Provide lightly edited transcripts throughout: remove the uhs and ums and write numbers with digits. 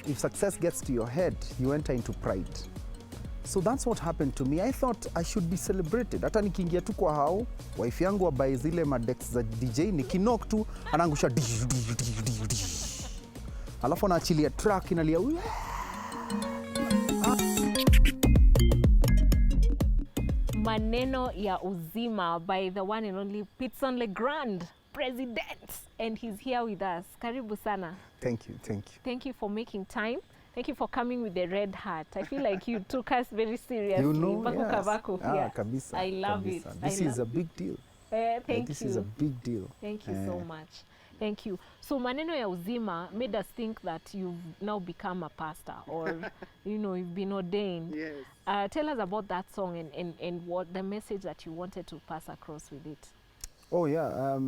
If success gets to your head, you enter into pride. So that's what happened to me. I thought I should be celebrated. Hata nikiingia tu kwa hao, wife yangu abai zile madex za DJ, nikinok tu, anangusha alafu anaachilia track inalia. Maneno ya Uzima by the one and only Pitson Legrand, President, and he's here with us. Karibu sana. Thank you, thank you. Thank you for making time. Thank you for coming with the red hat. I feel like you took us very seriously. You know, Baku yes. Kavaku. Yeah. Kabisa, I love kabisa. it. This is a big deal. Thank this you. is a big deal. Thank you so much. Thank you. So Maneno ya Uzima made us think that you've now become a pastor or, you know, you've been ordained. Yes. Tell us about that song and what the message that you wanted to pass across with it. Oh, yeah.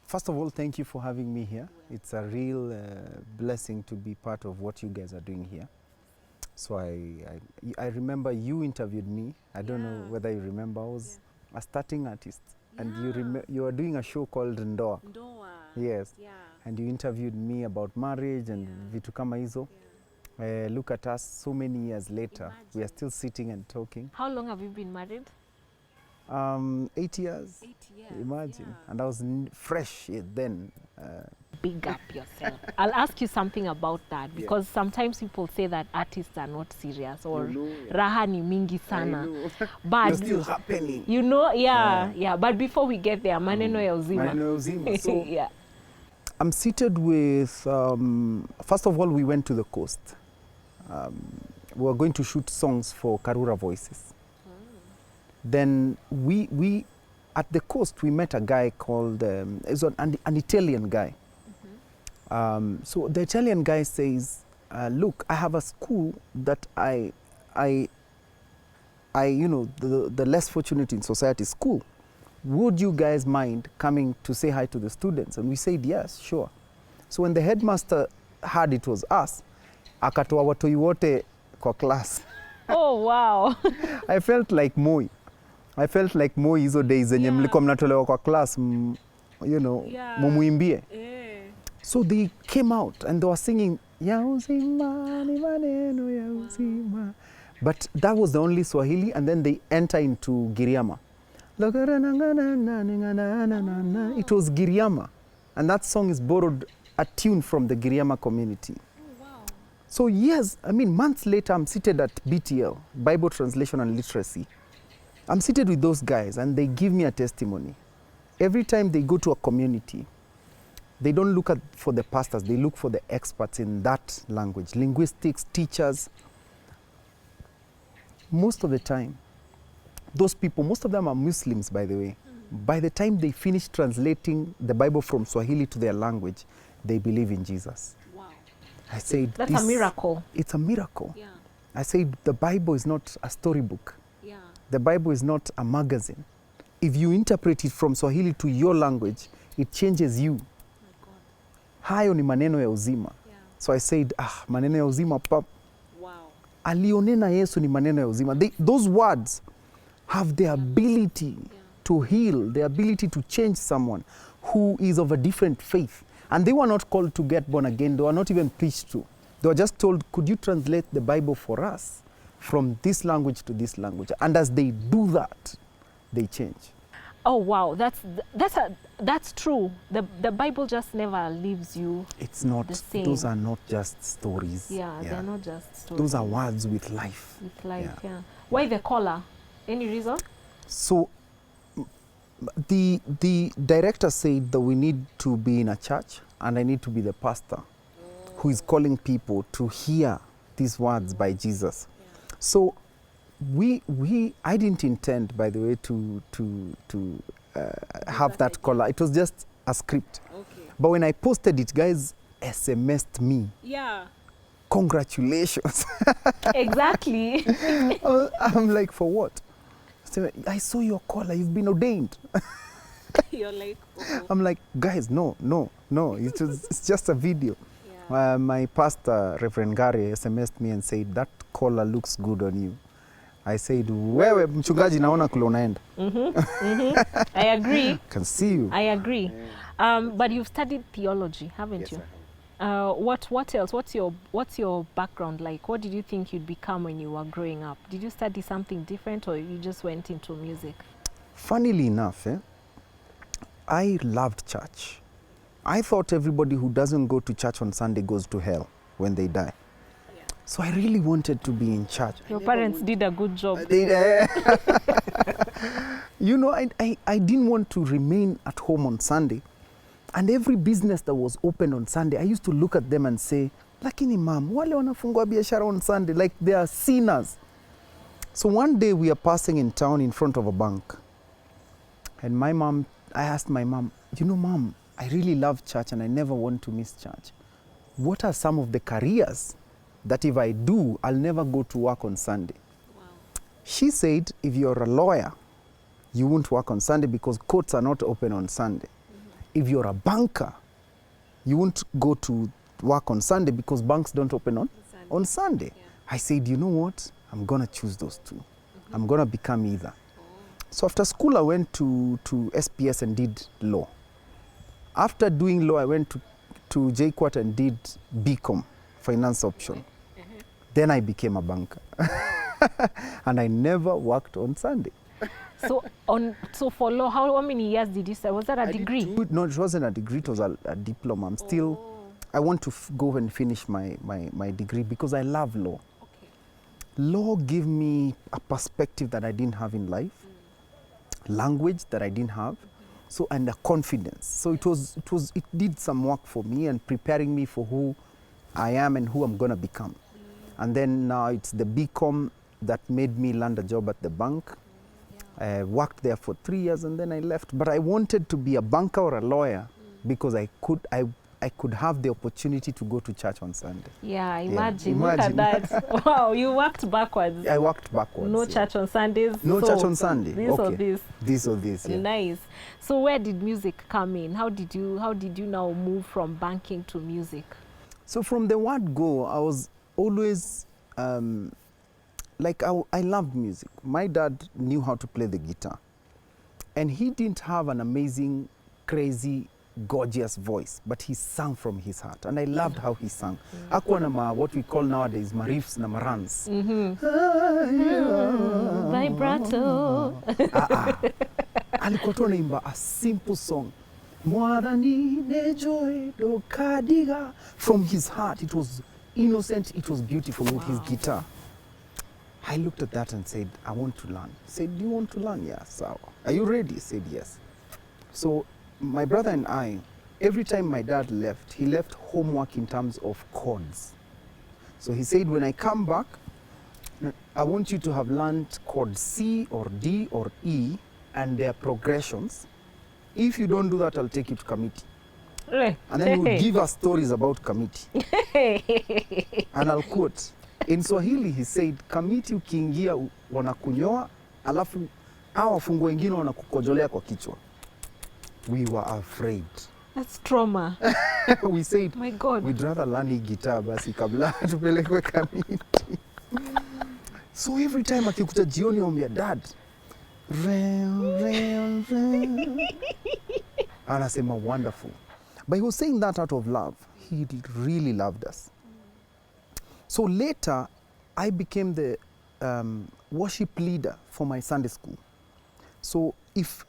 First of all, thank you for having me here. It's a real blessing to be part of what you guys are doing here. So I remember you interviewed me. I don't know whether you remember. I was a starting artist. And you were doing a show called Ndoa. Ndoa. Yes. Yeah. And you interviewed me about marriage and vitu kama hizo. Look at us so many years later. Imagine. We are still sitting and talking. How long have you been married? 8 years. 8 years. Imagine. Yeah. And I was fresh then. Big up yourself. I'll ask you something about that because sometimes people say that artists are not serious or raha ni mingi sana. But you're still happening. You know, yeah. But before we get there, Maneno ya Uzima. Maneno ya Uzima. So, yeah. I'm seated with, first of all, we went to the coast. We were going to shoot songs for Karura Voices. Then we at the coast, we met a guy called, is an Italian guy. So the Italian guy says, look, I have a school that I you know, the less fortunate in society school. Would you guys mind coming to say hi to the students? And we said, yes, sure. So when the headmaster heard it was us, akatoa watoi wote kwa class. Oh, wow. I felt like Moi. Hizo days zenye mlikuwa mnatolewa kwa class, you know, mumuimbie. So they came out and they were singing, ya uzima ni maneno ya uzima. But that was the only Swahili, and then they enter into Giriama. It was Giriama. And that song is borrowed a tune from the Giriama community. Oh, wow. So yes, I mean, months later, I'm seated at BTL, Bible Translation and Literacy. I'm seated with those guys and they give me a testimony. Every time they go to a community, they don't look for the pastors, they look for the experts in that language, linguistics, teachers. Most of the time, those people, most of them are Muslims, by the way. By the time they finish translating the Bible from Swahili to their language, they believe in Jesus. Wow. I said, that's a miracle. It's a miracle. Yeah. I said, the Bible is not a storybook. Yeah. The Bible is not a magazine. If you interpret it from Swahili to your language, it changes you. Hayo ni maneno ya uzima. Yeah. So I said, maneno ya uzima, pap. Wow. Alionena Yesu ni maneno ya uzima. Those words have the ability to heal, the ability to change someone who is of a different faith. And they were not called to get born again. They were not even preached to. They were just told, could you translate the Bible for us from this language to this language? And as they do that, they change. Oh wow, that's true. The Bible just never leaves you. It's not. The same. Those are not just stories. Yeah, they're not just stories. Those are words with life. With life, yeah. Why the collar? Any reason? So the director said that we need to be in a church and I need to be the pastor who is calling people to hear these words by Jesus. Yeah. So I didn't intend, by the way, to have that collar. It was just a script. Okay. But when I posted it, guys SMS'd me. Yeah. Congratulations. Exactly. I'm like, for what? So I saw your collar. You've been ordained. You're like, oh. I'm like, guys, no. It's just a video. Yeah. My pastor, Reverend Gary, SMS'd me and said, that collar looks good on you. I said, wewe mchungaji naona kule unaenda. I agree. Can see you. I agree. But you've studied theology, haven't Yes, you? I have. What else? What's your background like? What did you think you'd become when you were growing up? Did you study something different, or you just went into music? Funnily enough, I loved church. I thought everybody who doesn't go to church on Sunday goes to hell when they die. Yeah. So I really wanted to be in church. Your parents did a good job. You know, I didn't want to remain at home on Sunday. And every business that was open on Sunday, I used to look at them and say, lakini mom, wale wanafungua biashara on Sunday, like they are sinners. So one day we are passing in town in front of a bank. And I asked my mom, you know, mom, I really love church and I never want to miss church. What are some of the careers that if I do, I'll never go to work on Sunday? Wow. She said, if you're a lawyer, you won't work on Sunday because courts are not open on Sunday. If you're a banker, you won't go to work on Sunday because banks don't open on Sunday. Yeah. I said, you know what? I'm going to choose those two. I'm going to become either. So after school, I went to SPS and did law. After doing law, I went to JQuat and did BCom, finance option. Then I became a banker. And I never worked on Sunday. So for law, how many years did you study? Was that a degree? No, it wasn't a degree, it was a diploma. I'm still, I want to go and finish my degree because I love law. Okay. Law gave me a perspective that I didn't have in life, language that I didn't have, so and a confidence. So it did some work for me and preparing me for who I am and who I'm gonna become. And then now it's the BCom that made me land a job at the bank. I worked there for 3 years and then I left. But I wanted to be a banker or a lawyer because I could have the opportunity to go to church on Sunday. Yeah, imagine. Look at that. Wow, you worked backwards. I worked backwards. No church on Sundays. No church on Sunday. This okay. or this. This or this. Yeah. Nice. So where did music come in? How did you now move from banking to music? So from the word go, I was always I loved music. My dad knew how to play the guitar. And he didn't have an amazing, crazy, gorgeous voice, but he sang from his heart. And I loved how he sang. Hakuwa na what we call nowadays riffs na runs. Vibrato. Alikuwa tu anaimba a simple song. Mwadhani nejoy do kadiga. From his heart. It was innocent, it was beautiful with his guitar. I looked at that and said, I want to learn. He said, do you want to learn? Yes. So, are you ready? I said, yes. So my brother and I, every time my dad left, he left homework in terms of chords. So he said, when I come back, I want you to have learned chord C or D or E and their progressions. If you don't do that, I'll take you to committee. And then he would give us stories about committee. And I'll quote. In Swahili, he said, kamiti ukiingia wanakunyoa, alafu hawa wafungu wengine wanakukojolea kwa kichwa. We were afraid. That's trauma. We said, my God, we'd rather learn guitar basi kabla tupelekwe kamiti. So every time akikuta jioni wambia, Dad, anasema wonderful. But he was saying that out of love. He really loved us. So later, I became the worship leader for my Sunday school. So if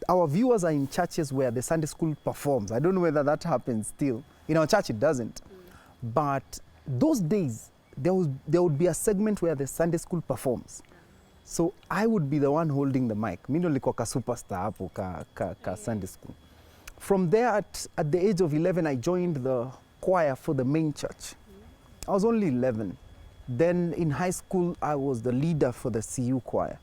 our viewers are in churches where the Sunday school performs, I don't know whether that happens still. In our church, it doesn't. But those days, there would be a segment where the Sunday school performs. So I would be the one holding the mic. Mimi nilikuwa ka superstar hapo ka Sunday school. From there, at the age of 11, I joined the choir for the main church. I was only 11. Then in high school, I was the leader for the CU choir.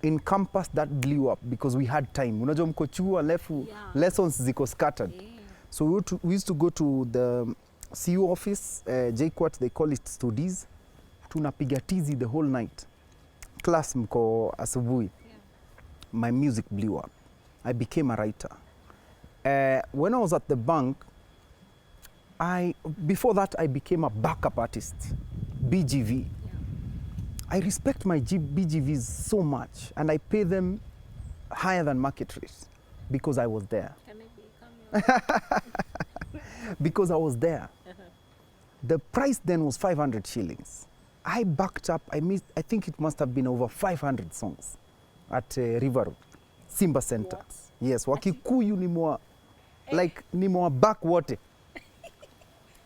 In campus, that blew up because we had time. Unajua mko chuo alafu lessons ziko scattered. Yeah. So we used to go to the CU office, JQuat, they call it studies. Tunapiga tizi the whole night. Class mko asubuhi. Yeah. My music blew up. I became a writer. When I was at the bank, before that, I became a backup artist, BGV. Yeah. I respect my BGVs so much, and I pay them higher than market rate because I was there. Can I become Because I was there. The price then was 500 shillings. I backed up, I think it must have been over 500 songs at River Road, Simba Center. What? Yes, Wakikuyu ni mwa, like ni mwa back wote.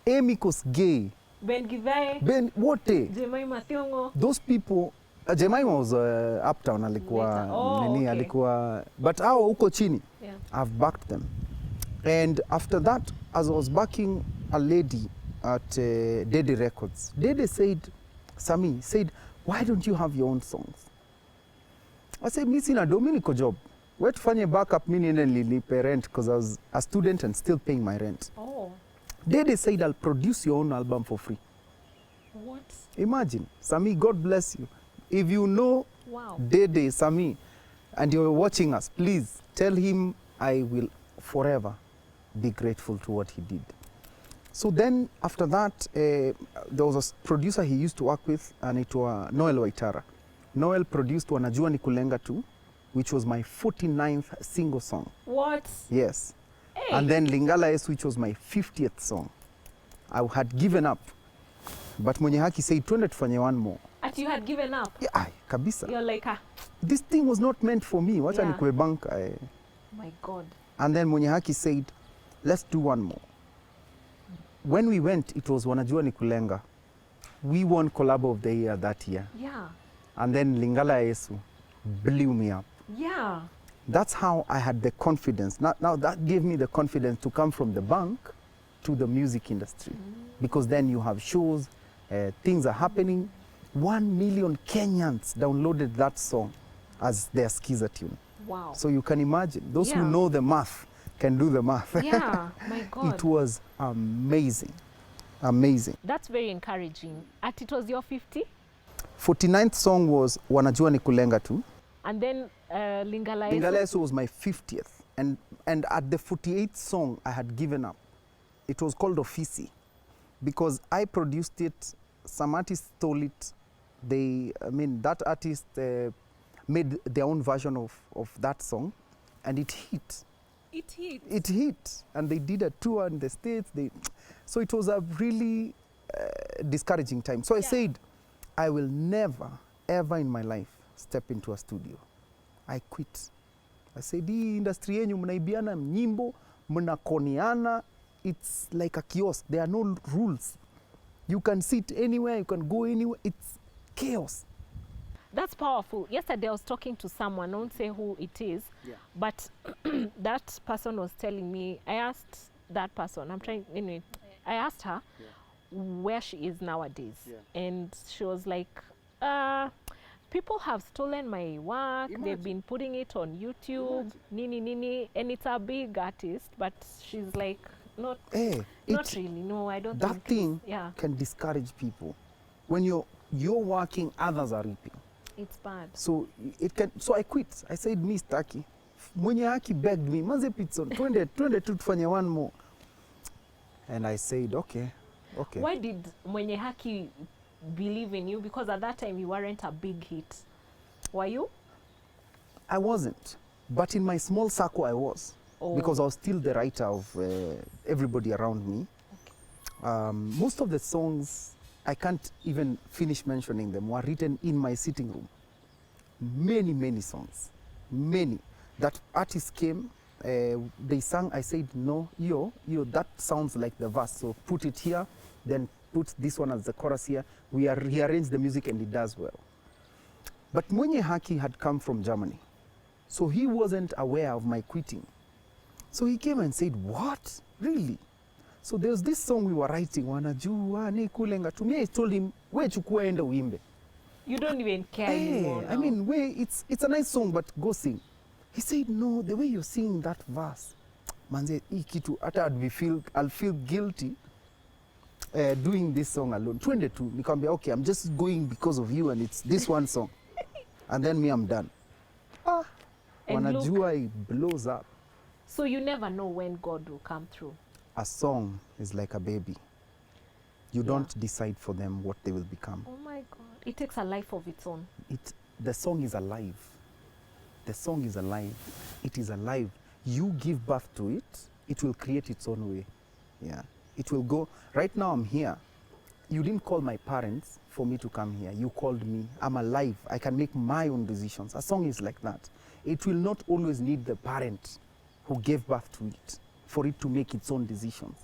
Emikos gay. Ben Givai. Ben wote. Jemima Thiongo. Those people, Jemima was uptown, alikuwa nini, okay. alikuwa, but hao huko chini, Yeah. I've backed them. And after that, as I was backing a lady at Dede Records, Dede said, Sami said, why don't you have your own songs? I said, mi sina do, mi niko job. Wewe tufanye backup, mi niende nilipe rent because I was a student and still paying my rent. Oh. Dede said, I'll produce your own album for free. What? Imagine, Sami, God bless you. If you know Wow. Dede, Sami, and you're watching us, please tell him I will forever be grateful to what he did. So then after that, there was a producer he used to work with, and it was Noel Waitara. Noel produced Wanajua Nikulenga too, which was my 49th single song. What? Yes. Hey. And then Lingala S, which was my 50th song. I had given up, but mwenye haki said, twende tufanye one more. At you had given up? Yeah, ay, kabisa. You're like, This thing was not meant for me. Wacha Yeah. nikuwe banka. my God. And then mwenye haki said, let's do one more. When we went, it was Wanajua Nikulenga. We won Collabo of the Year that year. Yeah. And then Lingala Yesu blew me up. Yeah. That's how I had the confidence. Now that gave me the confidence to come from the bank to the music industry. Because then you have shows, things are happening. 1 million Kenyans downloaded that song as their skiza tune. Wow. So you can imagine, those who Yeah. know the math can do the math. Yeah, my God. It was amazing, amazing. That's very encouraging. At it was your 50? 49th song was Wanajua Nikulenga too. And then Lingala Yesu? Lingala Yesu was my 50th. And at the 48th song, I had given up. It was called Ofisi. Because I produced it, some artists stole it. That artist made their own version of that song, and it hit. It hit. It hit, and they did a tour in the States. So it was a really discouraging time. So I said, I will never, ever in my life step into a studio. I quit. I said, hii industry yenyu mnaibiana nyimbo, mnakoniana, it's like a kiosk. There are no rules. You can sit anywhere, you can go anywhere. It's chaos. That's powerful. Yesterday I was talking to someone, I won't say who it is, but that person was telling me, I asked that person, I asked her where she is nowadays. And she was like, people have stolen my work, they've been putting it on YouTube, nini, and it's a big artist, but she's like, not really, no, I don't think. That thing Yeah, can discourage people. When you're working, others are reaping. it's bad. So it can. So I quit. I said, "Mi staki." Mwenye haki begged me, "Manze Pitson, twende tu tufanye one more." And I said, "Okay." Why did Mwenye Haki believe in you? Because at that time you weren't a big hit. Were you? I wasn't, but in my small circle I was, because I was still the writer of everybody around me. Most of the songs, I can't even finish mentioning them, were written in my sitting room. Many songs, many. That artists came, they sang, I said, no, yo, that sounds like the verse, so put it here, then put this one as the chorus here. We rearrange the music and it does well. But Mwenye Haki had come from Germany, so he wasn't aware of my quitting. So he came and said, what? Really? So there was this song we were writing, Wanajua Nikulenga. To me, I told him, we chukua enda uimbe. You don't even care anymore. I mean, it's a nice song, but go sing. He said, no, the way you sing that verse, manze, hii kitu, hata I'll feel guilty doing this song alone. Twende tu, nikamwambia, okay, I'm just going because of you, and it's this one song. And then me, I'm done. Wanajua, it blows up. So you never know when God will come through. A song is like a baby. You don't decide for them what they will become. Oh my God. It takes a life of its own. The song is alive. The song is alive. It is alive. You give birth to it, it will create its own way. Yeah. It will go. Right now I'm here. You didn't call my parents for me to come here. You called me. I'm alive. I can make my own decisions. A song is like that. It will not always need the parent who gave birth to it for it to make its own decisions.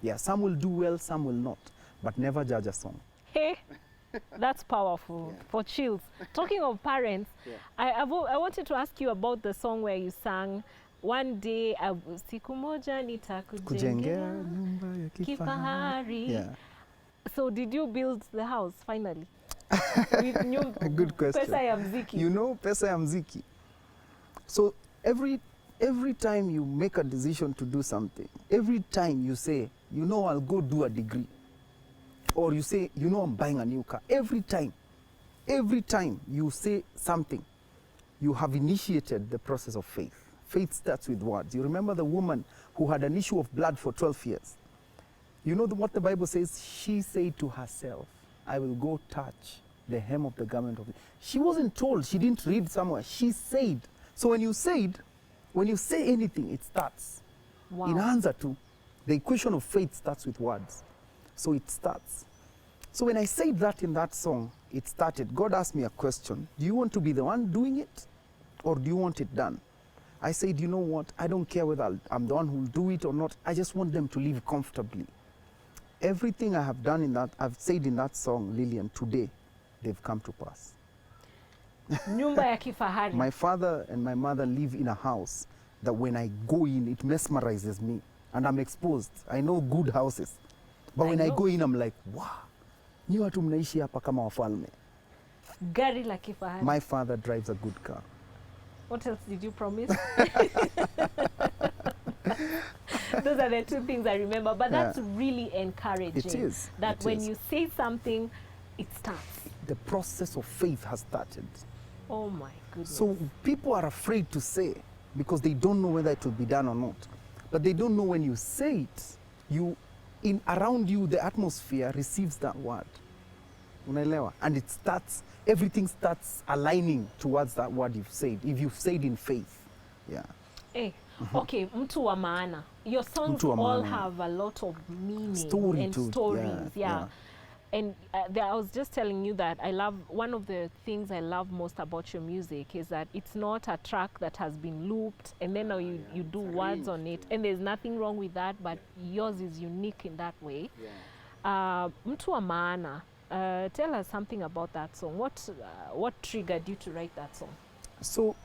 Yeah, some will do well, some will not, but never judge a song. Hey, that's powerful. For chills. Talking of parents, I wanted to ask you about the song where you sang, one day siku moja nitakujengea nyumba ya kifahari. Yeah. So did you build the house finally? With A good question. Pesa ya mziki. You know, pesa ya mziki. So every time you make a decision to do something, every time you say, you know, I'll go do a degree, or you say, you know, I'm buying a new car, every time you say something, you have initiated the process of faith. Faith starts with words. You remember the woman who had an issue of blood for 12 years. You know what the Bible says? She said to herself, I will go touch the hem of the garment of it. She wasn't told. She didn't read somewhere. She said. So when you say anything, it starts. Wow. In answer to, the equation of faith starts with words. So it starts. So when I said that in that song, it started. God asked me a question. Do you want to be the one doing it? Or do you want it done? I said, you know what? I don't care whether I'm the one who will do it or not. I just want them to live comfortably. Everything I have done in that, I've said in that song, Lillian, today, they've come to pass. Nyumba ya kifahari. My father and my mother live in a house that when I go in, it mesmerizes me. And I'm exposed. I know good houses. But when I go in, I'm like, wow. Nyi watu mnaishi hapa kama wafalme. Gari la kifahari. My father drives a good car. What else did you promise? Those are the two things I remember. But that's really encouraging. It is. That when you say something, it starts. The process of faith has started. Oh my goodness. So people are afraid to say because they don't know whether it will be done or not. But they don't know when you say it, around you, the atmosphere receives that word. Unaelewa? And it starts, everything starts aligning towards that word you've said, if you've said in faith. Yeah. Hey, okay, mtu wa maana. Your songs all have a lot of meaning and stories. Yeah. And I was just telling you that one of the things I love most about your music is that it's not a track that has been looped and then you do words on it. And there's nothing wrong with that, but yours is unique in that way. Mtu wa maana, tell us something about that song. What triggered you to write that song? So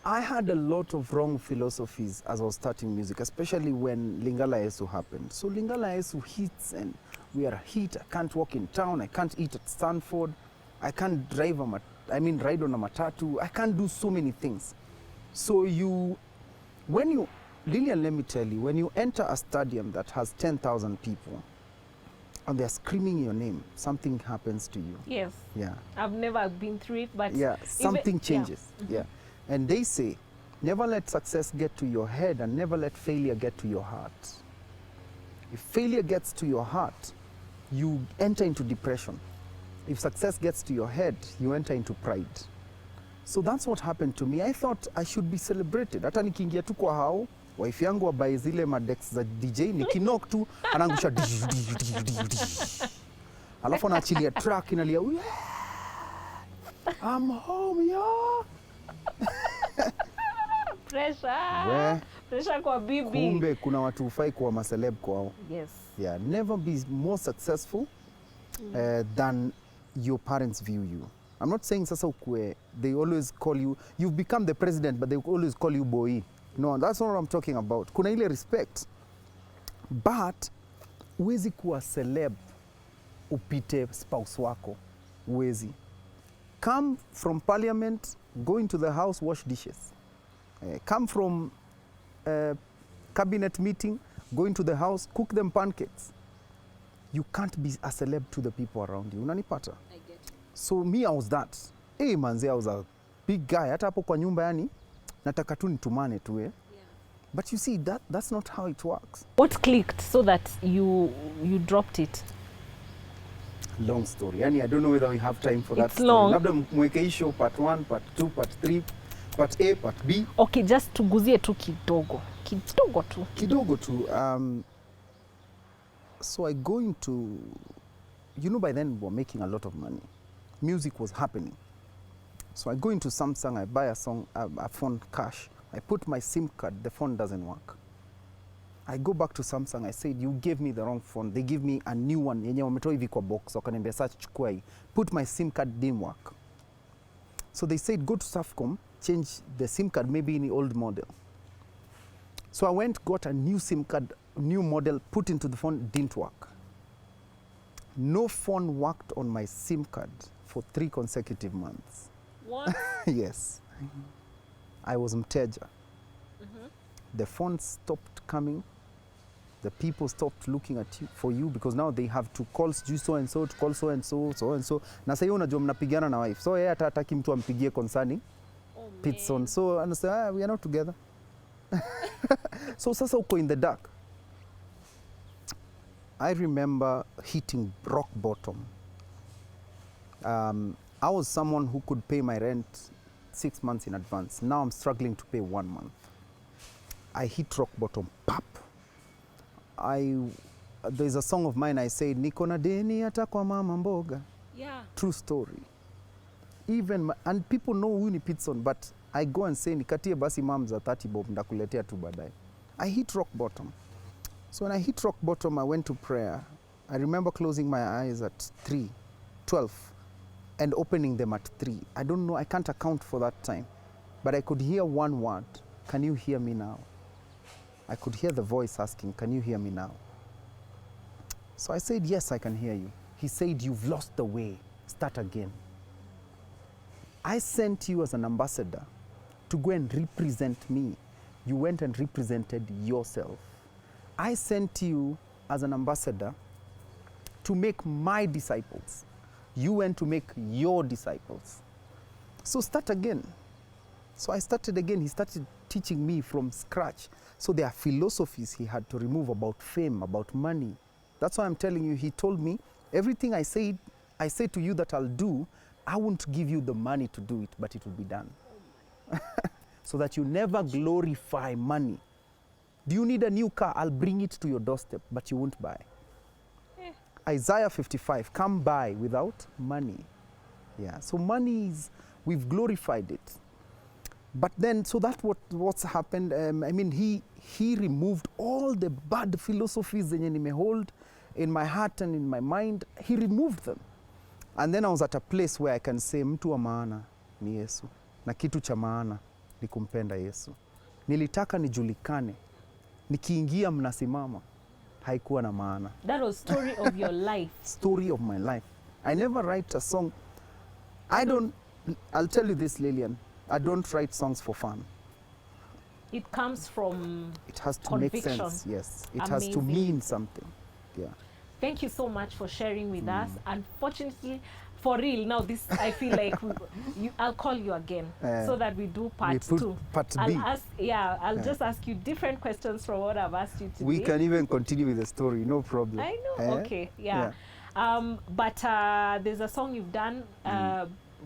I had a lot of wrong philosophies as I was starting music, especially when Lingala Yesu happened. So Lingala Yesu hits and we are a hit. I can't walk in town. I can't eat at Stanford. I can't ride on a matatu. I can't do so many things. So Lillian, let me tell you, when you enter a stadium that has 10,000 people and they're screaming your name, something happens to you. Yes. Yeah. I've never been through it, but yeah, something changes. Yeah. And they say, never let success get to your head and never let failure get to your heart. If failure gets to your heart, you enter into depression. If success gets to your head, you enter into pride. So that's what happened to me. I thought I should be celebrated. Hata nikiingia tu kwa hao, wife yangu abai zile madex za DJ, nikinok tu, anangusha alafu anaachilia track inalia, I'm home, yo. Pressure. Pressure kwa bibi. Kumbe kuna watu hufai kuwa maceleb kwao. Yes. Yeah, never be more successful than your parents view you. I'm not saying sasa ukue, they always call you, you've become the president, but they always call you boy. No, that's not what I'm talking about. Kuna ile respect. But huwezi kuwa celeb upite spouse wako. Huwezi. Come from parliament, go into the house, wash dishes. Come from cabinet meeting, go into the house, cook them pancakes. You can't be a celeb to the people around you. Unanipata? I get you. So me, I was that. Hey manze, I was a big guy. Hata hapo kwa nyumba yani, nataka tu nitumane tu eh. But you see, that's not how it works. What clicked so that you dropped it? Long story. Yani, I don't know whether we have time for that It's story. long. Labda mweke hii show part 1, part 2, part 3, part A, part B. Okay, just tuguzie tu kidogo. Kidogo tu. Kidogo tu. So I go into, you know, by then we were making a lot of money. Music was happening. So I go into Samsung, I buy a phone cash. I put my SIM card, the phone doesn't work. I go back to Samsung, I said, you gave me the wrong phone. They give me a new one. Yenye wametoa hivi kwa box. Wakaniambia search chukua hii. Put my SIM card, didn't work. So they said, go to Safcom, change the SIM card, maybe in the old model. So I went, got a new SIM card, new model, put into the phone, didn't work. No phone worked on my SIM card for 3 consecutive months. What? Yes. I was mteja. The phone stopped coming. The people stopped looking at you for you because now they have to call so and so, to call so and so, so and so. Na sasa unajua mnapigana na wife. So yeye hataki mtu ampigie concerning Pitson. So and say, we are not together. So sasa uko in the dark. I remember hitting rock bottom. I was someone who could pay my rent 6 months in advance. Now I'm struggling to pay 1 month. I hit rock bottom, pop. There's a song of mine I said, niko na deni hata kwa mama mboga. Yeah. True story. Even and people know who ni Pitson, but I go and say nikatie basi mam za 30 bob ndakuletea tu baadaye. I hit rock bottom. So when I hit rock bottom, I went to prayer. I remember closing my eyes at 3:12 and opening them at 3. I don't know, I can't account for that time. But I could hear one word, can you hear me now? I could hear the voice asking, can you hear me now? So I said, yes, I can hear you. He said, you've lost the way, start again. I sent you as an ambassador to go and represent me. You went and represented yourself. I sent you as an ambassador to make my disciples. You went to make your disciples. So start again. So I started again. He started teaching me from scratch. So there are philosophies he had to remove about fame, about money. That's why I'm telling you, he told me, everything I say to you that I'll do, I won't give you the money to do it, but it will be done. So that you never glorify money. Do you need a new car? I'll bring it to your doorstep, but you won't buy. Isaiah 55, come buy without money. Yeah, so money is, we've glorified it. But then, so that's what's happened. I mean, he removed all the bad philosophies zenye nimehold in my heart and in my mind. He removed them. And then I was at a place where I can say, mtu wa maana ni Yesu. Na kitu cha maana ni kumpenda Yesu. Nilitaka nijulikane. Nikiingia mnasimama. Haikuwa na maana. That was story of your life. Story of my life. I never write a song. I'll tell you this, Lillian. I don't write songs for fun. It comes from It has to conviction. make sense, yes. It Amazing. has to mean something. Yeah. Thank you so much for sharing with us. Unfortunately, for real, now this, I feel like I'll call you again so that we do part 2. Part B. I'll just ask you different questions from what I've asked you today. We can even continue with the story, no problem. I know, okay, yeah. But there's a song you've done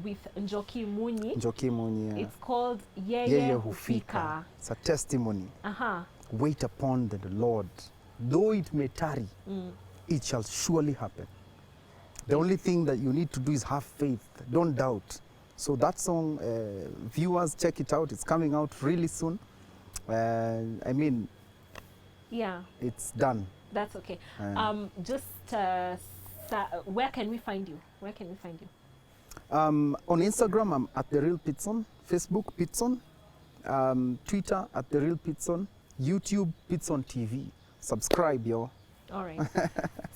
with Njoki Munyi. Njoki Munyi, yeah. It's called Yeye Hufika. It's a testimony. Wait upon the Lord. Though it may tarry, it shall surely happen. The only thing that you need to do is have faith. Don't doubt. So that song, viewers, check it out. It's coming out really soon. I mean, yeah, it's done. That's okay. Where can we find you? Where can we find you? On Instagram, I'm at The Real Pitson. Facebook, Pitson. Twitter, at The Real Pitson. YouTube, Pitson TV. Subscribe, yo. All right.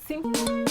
Simple.